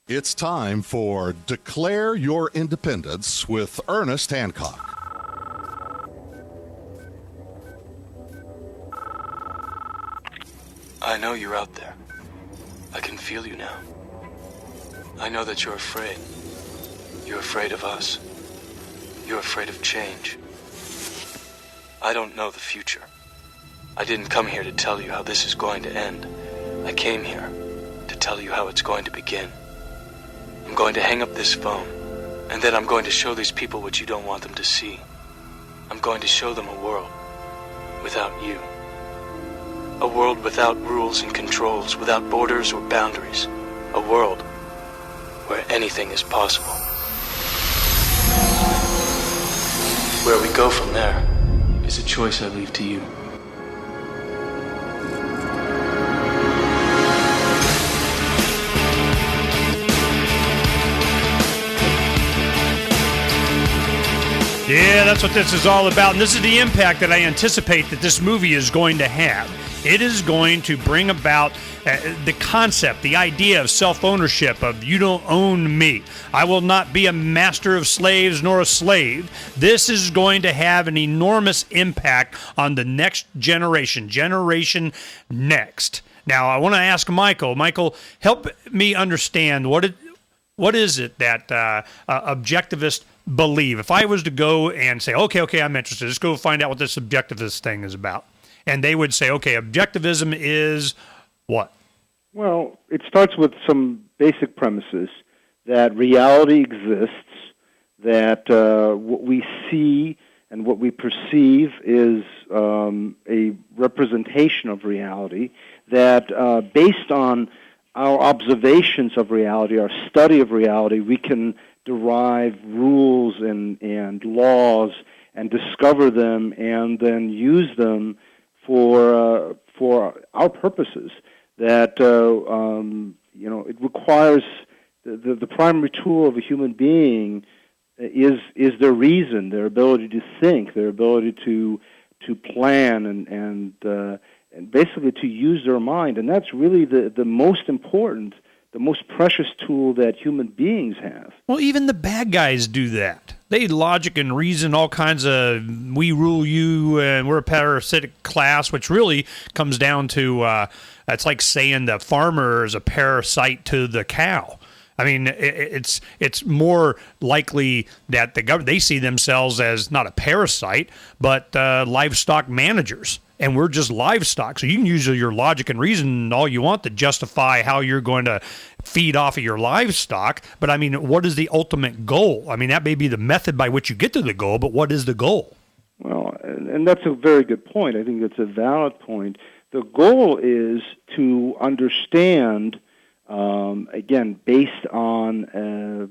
It's time for Declare Your Independence with Ernest Hancock. I know you're out there. I can feel you now. I know that you're afraid. You're afraid of us. You're afraid of change. I don't know the future. I didn't come here to tell you how this is going to end. I came here to tell you how it's going to begin. I'm going to hang up this phone, and then I'm going to show these people what you don't want them to see. I'm going to show them a world without you. A world without rules and controls, without borders or boundaries. A world where anything is possible. Where we go from there is a choice I leave to you. Yeah, that's what this is all about, and this is the impact that I anticipate that this movie is going to have. It is going to bring about the concept, the idea of self-ownership, of you don't own me. I will not be a master of slaves nor a slave. This is going to have an enormous impact on the next generation next. Now, I want to ask Michael. Michael, help me understand what is it that objectivists believe. If I was to go and say, okay, I'm interested, let's go find out what this objectivist thing is about. And they would say, okay, objectivism is what? Well, it starts with some basic premises that reality exists, that what we see and what we perceive is a representation of reality, that based on our observations of reality, our study of reality, we can derive rules and laws and discover them and then use them for our purposes. That it requires the primary tool of a human being is their reason, their ability to think, their ability to plan and basically to use their mind, and that's really the most important, the most precious tool that human beings have. Well, even the bad guys do that. They logic and reason all kinds of, we rule you and we're a parasitic class, which really comes down to, it's like saying the farmer is a parasite to the cow. I mean, it's more likely that the government, they see themselves as not a parasite, but livestock managers. And we're just livestock. So you can use your logic and reason all you want to justify how you're going to feed off of your livestock. But, I mean, what is the ultimate goal? I mean, that may be the method by which you get to the goal, but what is the goal? Well, and that's a very good point. I think that's a valid point. The goal is to understand, again, based on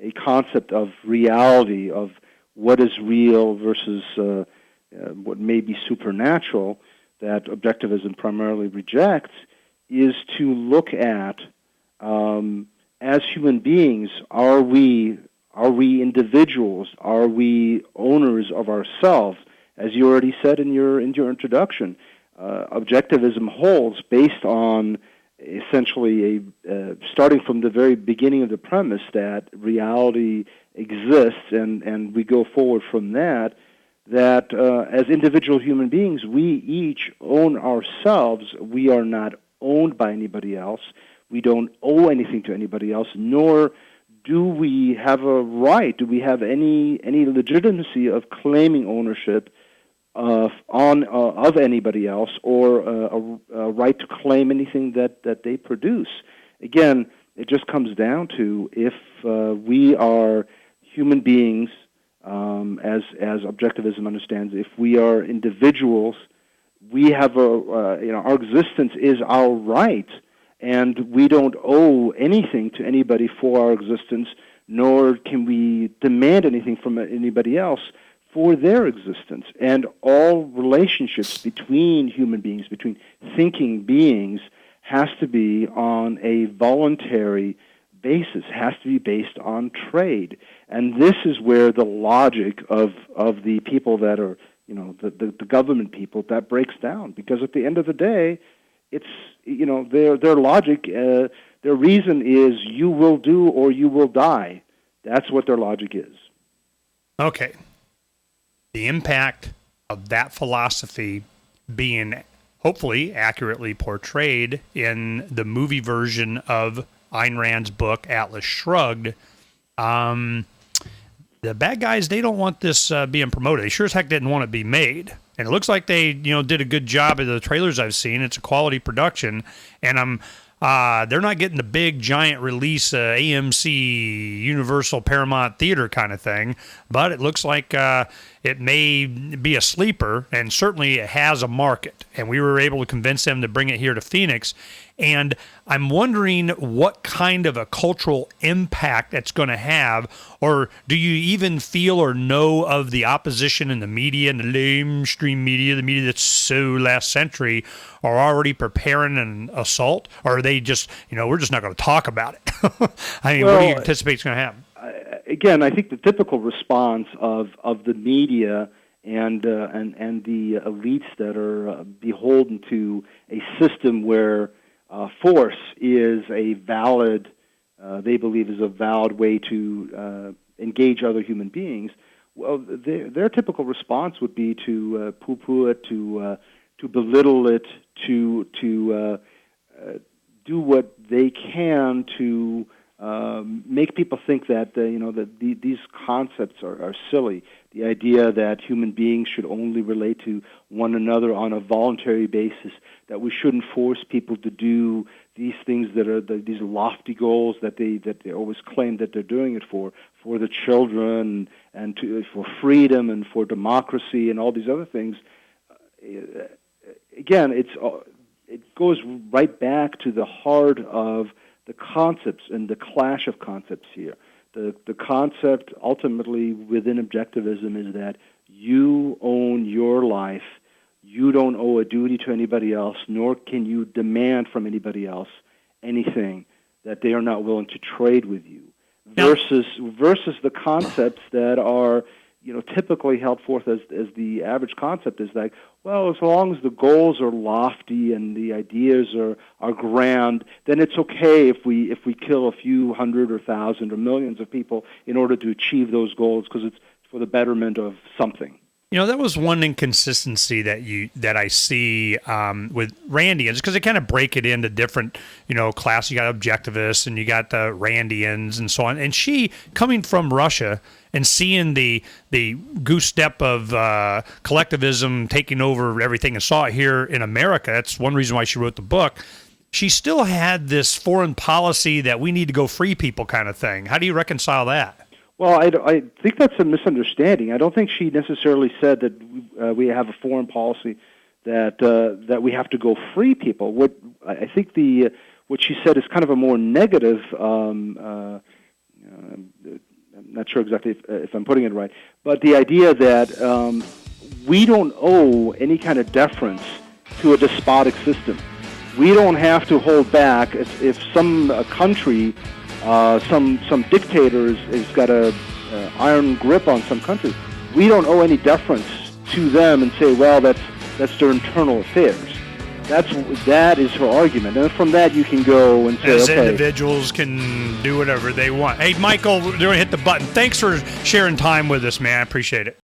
a concept of reality, of what is real versus what may be supernatural, that objectivism primarily rejects, is to look at, as human beings, are we individuals? Are we owners of ourselves? As you already said in your introduction, objectivism holds based on essentially starting from the very beginning of the premise that reality exists, and we go forward from that as individual human beings, we each own ourselves. We are not owned by anybody else. We don't owe anything to anybody else, nor do we have a right, do we have any legitimacy of claiming ownership of anybody else, or a right to claim anything that they produce. Again, it just comes down to if we are human beings, as objectivism understands, if we are individuals, we have our existence is our right, and we don't owe anything to anybody for our existence, nor can we demand anything from anybody else for their existence. And all relationships between human beings, between thinking beings, has to be on a voluntary basis, has to be based on trade. And this is where the logic of the people that are, the government people, that breaks down. Because at the end of the day, it's, their logic Their reason is you will do or you will die. That's what their logic is. Okay. The impact of that philosophy being hopefully accurately portrayed in the movie version of Ayn Rand's book, Atlas Shrugged. The bad guys, they don't want this being promoted. They sure as heck didn't want it to be made. And it looks like they, did a good job of the trailers I've seen. It's a quality production. And they're not getting the big, giant release AMC, Universal, Paramount Theater kind of thing, but it looks like it may be a sleeper, and certainly it has a market. And we were able to convince them to bring it here to Phoenix. And I'm wondering what kind of a cultural impact it's going to have, or do you even feel or know of the opposition in the media and the mainstream media, the media that's so last century, are already preparing an assault? Or are they just, we're just not going to talk about it? I mean, what do you anticipate is going to happen? Again, I think the typical response of the media and the elites that are beholden to a system where force is a valid, they believe is a valid way to engage other human beings. Well, their typical response would be to poo-poo it, to belittle it, to do what they can to make people think that that these concepts are silly. The idea that human beings should only relate to one another on a voluntary basis, that we shouldn't force people to do these things that are these lofty goals that they always claim that they're doing it for the children and for freedom and for democracy and all these other things. Again, it goes right back to the heart of the concepts and the clash of concepts here. The concept ultimately within objectivism is that you own your life. You don't owe a duty to anybody else, nor can you demand from anybody else anything that they are not willing to trade with you. Versus the concepts that are typically held forth as the average concept is like, well, as long as the goals are lofty and the ideas are grand, then it's okay if we kill a few hundred or thousand or millions of people in order to achieve those goals because it's for the betterment of something. That was one inconsistency that I see with Randians, because they kind of break it into different, classes. You got objectivists and you got the Randians and so on. And she, coming from Russia and seeing the goose step of collectivism taking over everything and saw it here in America, that's one reason why she wrote the book. She still had this foreign policy that we need to go free people kind of thing. How do you reconcile that? Well, I think that's a misunderstanding. I don't think she necessarily said that we have a foreign policy that we have to go free people. What I think what she said is kind of a more negative. I'm not sure exactly if I'm putting it right, but the idea that we don't owe any kind of deference to a despotic system. We don't have to hold back if some country. Some dictator has got a iron grip on some country. We don't owe any deference to them and say, well, that's their internal affairs. That is her argument, and from that you can go and say, as okay, individuals can do whatever they want. Hey, Michael, we're going to hit the button. Thanks for sharing time with us, man. I appreciate it.